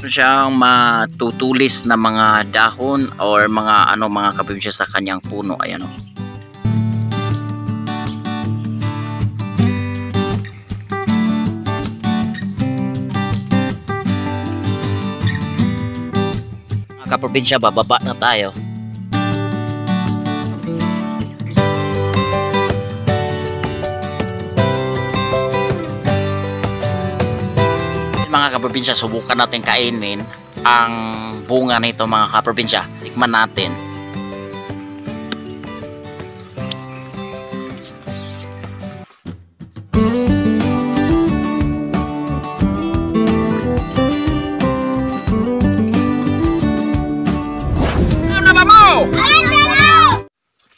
Siyang matutulis na mga dahon or mga mga kaprobinsya sa kanyang puno. Ayan o. Mga kaprobinsya, bababa na tayo. Mga kaprobinsya, subukan natin kainin ang bunga nito mga kaprobinsya. Tikman natin.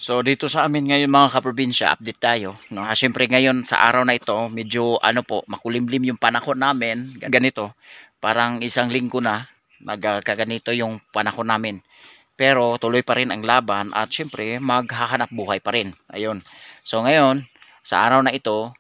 So dito sa amin ngayon mga kaprobinsya, update tayo. No? Siyempre ngayon sa araw na ito, medyo makulimlim yung panahon namin. Ganito, parang isang linggo na nagkaganito yung panahon namin. Pero tuloy pa rin ang laban at siyempre maghahanap buhay pa rin. Ayun. So ngayon, sa araw na ito,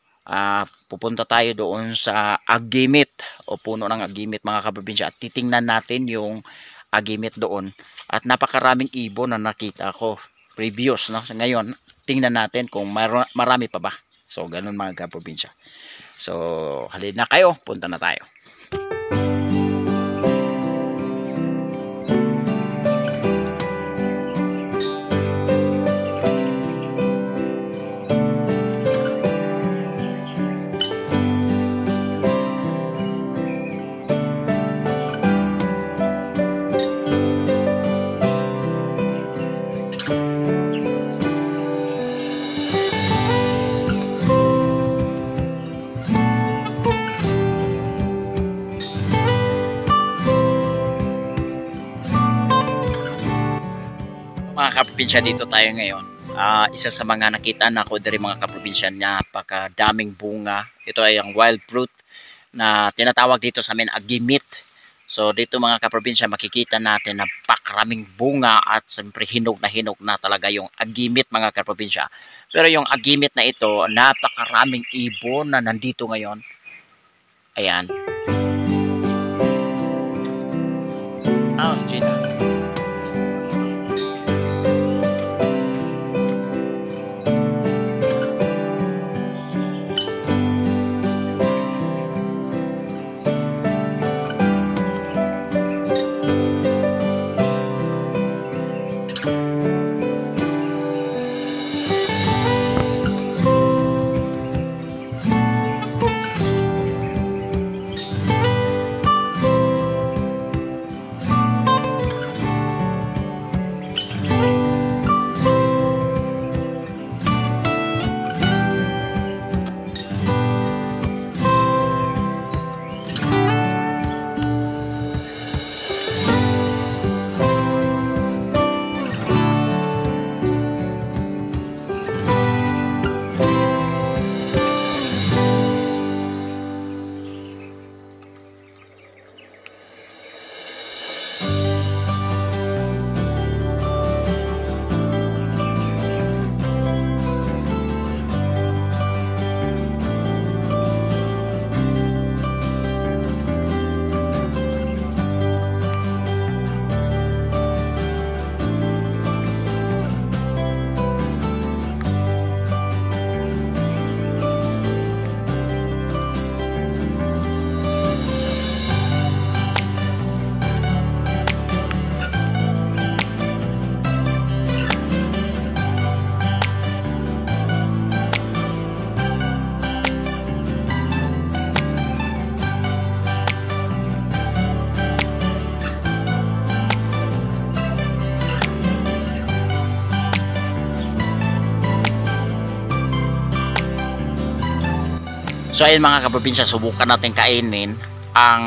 pupunta tayo doon sa agimit o puno ng agimit mga kaprobinsya at titingnan natin yung agimit doon. At napakaraming ibon na nakita ko previous, no? So, ngayon, tingnan natin kung marami pa ba. So, ganun mga kaprobinsya. So, halina kayo, punta na tayo. Mga kaprobinsya, dito tayo ngayon. Isa sa mga nakita na ko dari mga kaprobinsya, napakadaming bunga. Ito ay ang wild fruit na tinatawag dito sa amin agimit. So dito mga kaprobinsya, makikita natin na napakaraming bunga at siyempre hinog na talaga yung agimit mga kaprobinsya. Pero yung agimit na ito, napakaraming ibon na nandito ngayon. Ayan. Gina. So ayun mga kaprobinsya, subukan natin kainin ang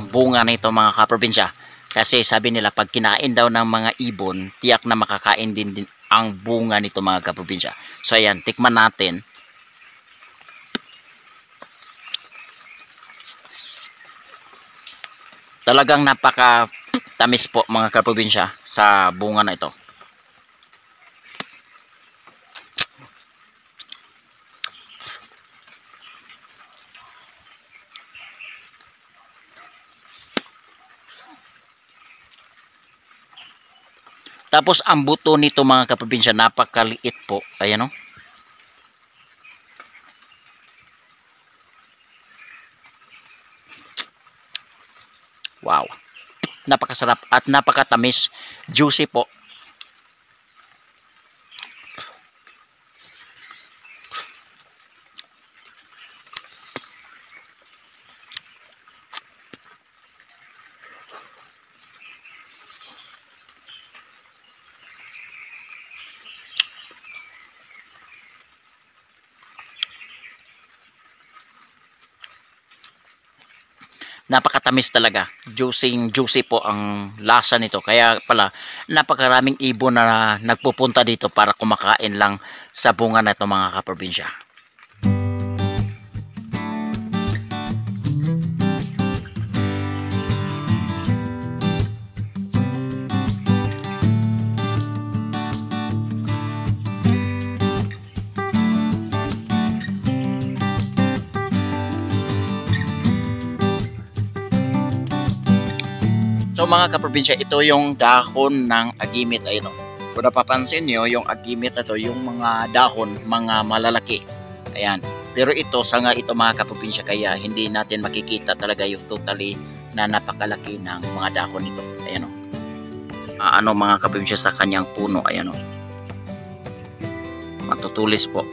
bunga nito mga kaprobinsya. Kasi sabi nila pag kinain daw ng mga ibon, tiyak na makakain din ang bunga nito mga kaprobinsya. So ayan, tikman natin. Talagang napaka tamis po mga kaprobinsya sa bunga na ito. Tapos ang buto nito mga kaprobinsya, napakaliit po. Ayan o. Wow. Napakasarap at napakatamis. Juicy po. Napakatamis talaga. Juicy po ang lasa nito. Kaya pala napakaraming ibon na nagpupunta dito para kumakain lang sa bunga na ito mga kaprobinsya. So mga kaprobinsya, ito yung dahon ng agimit. Ayun o. Kung napapansin nyo, yung agimit na to, yung mga dahon, mga malalaki. Ayan. Pero ito, sanga ito mga kaprobinsya, kaya hindi natin makikita talaga yung totally na napakalaki ng mga dahon nito. Ayan o. Ano mga kaprobinsya sa kanyang puno. Ayan o. Matutulis po.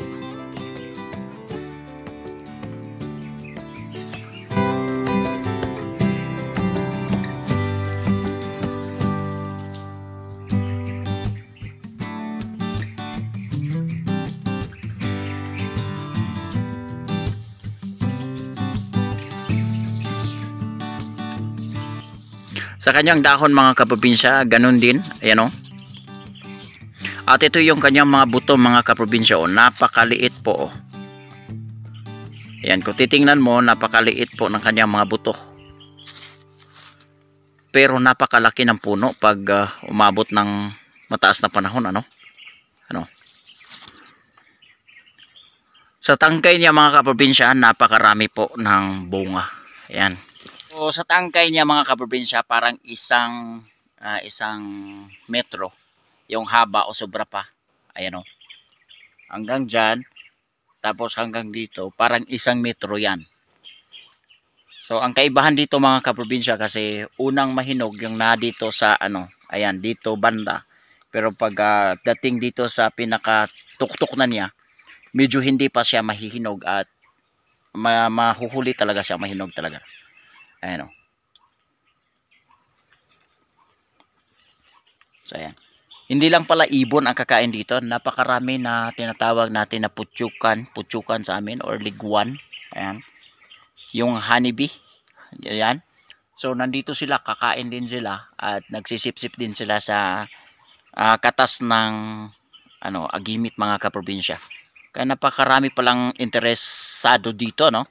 Sa kanyang dahon mga kaprobinsya, ganun din. Ayan o. At ito yung kanyang mga buto mga kaprobinsya o. Napakaliit po o. Ayan, kung titingnan mo, napakaliit po ng kanyang mga buto. Pero napakalaki ng puno pag umabot ng mataas na panahon. Ano? Sa tangkay niya mga kaprobinsya, napakarami po ng bunga. Ayan. So, sa tangkay niya mga kaprobinsya, parang isang metro yung haba o sobra pa. Ayan o. Hanggang dyan, tapos hanggang dito, parang 1 metro yan. So, ang kaibahan dito mga kaprobinsya, kasi unang mahinog yung na dito sa ayan, dito banda. Pero pag dating dito sa pinakatuktok na niya, medyo hindi pa siya mahihinog at mahuhuli talaga siya, mahinog talaga. Ayan o. So ayan. Hindi lang pala ibon ang kakain dito. Napakarami na tinatawag natin na putsukan sa amin or liguan. Ayan. Yung honeybee. Ayan. So nandito sila, kakain din sila at nagsisip-sip din sila sa katas ng agimit mga kaprobinsya. Kaya napakarami palang interesado dito, no?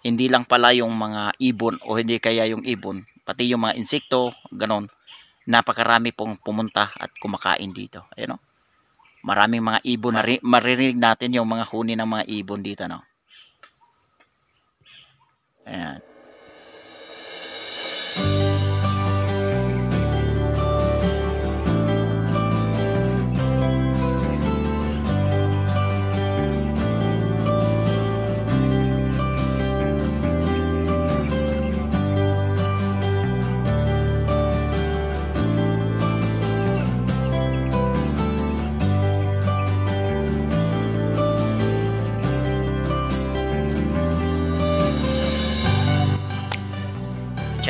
Hindi lang pala yung mga ibon o hindi kaya yung ibon, pati yung mga insekto, ganon. Napakarami pong pumunta at kumakain dito. Ayun o. Maraming mga ibon na maririnig natin yung mga huni ng mga ibon dito, no? Ayan.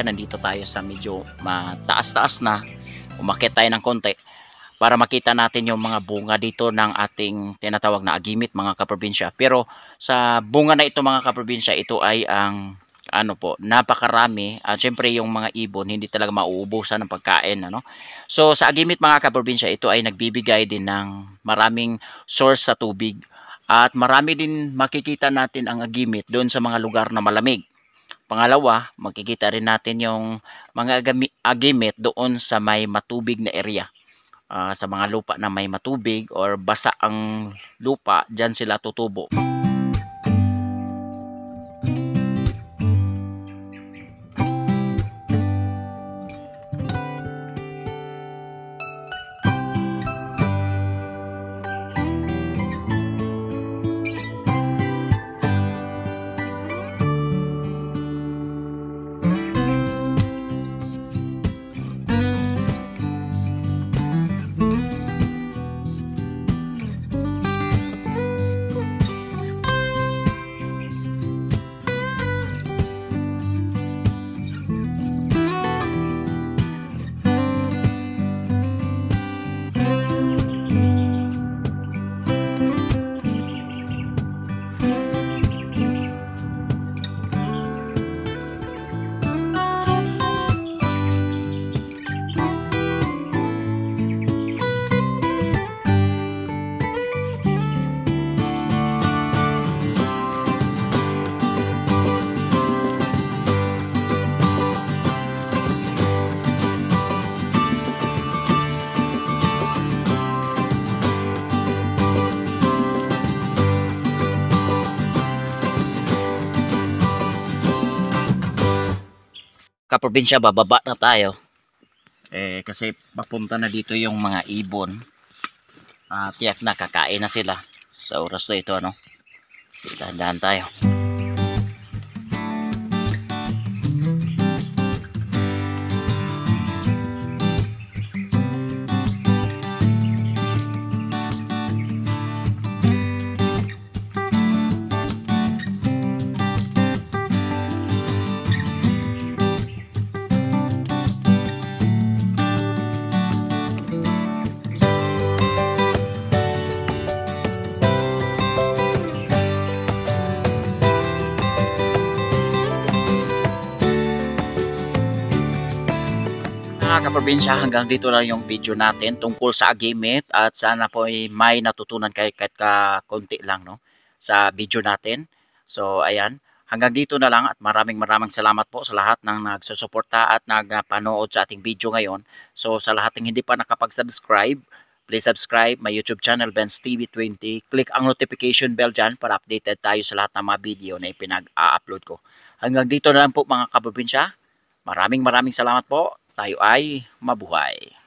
Nandito tayo sa medyo mataas-taas na, umakyat tayo ng konti para makita natin yung mga bunga dito ng ating tinatawag na agimit mga kaprobinsya. Pero sa bunga na ito mga kaprobinsya, ito ay ang napakarami at syempre yung mga ibon hindi talaga mauubusan ng pagkain, So sa agimit mga kaprobinsya, ito ay nagbibigay din ng maraming source sa tubig at marami din makikita natin ang agimit doon sa mga lugar na malamig. Pangalawa, makikita rin natin yung mga agimit doon sa may matubig na area. Sa mga lupa na may matubig or basa ang lupa, dyan sila tutubo. kaprobinsya, bababa na tayo. Kasi papunta na dito yung mga ibon. Tiyak na kakain na sila sa oras na ito, ano. Dahan-dahan tayo. Mga kaprobinsya, hanggang dito lang yung video natin tungkol sa agimit at sana po ay may natutunan kayo kahit konti lang, no, sa video natin. So ayan, hanggang dito na lang at maraming salamat po sa lahat ng nagsusuporta at nagpanood sa ating video ngayon. So sa lahat ng hindi pa nakapag-subscribe, please subscribe my YouTube channel, Benz TV 20. Click ang notification bell dyan para updated tayo sa lahat ng mga video na ipinag-upload ko. Hanggang dito na lang po mga kaprobinsya. Maraming salamat po. Tayo ay mabuhay.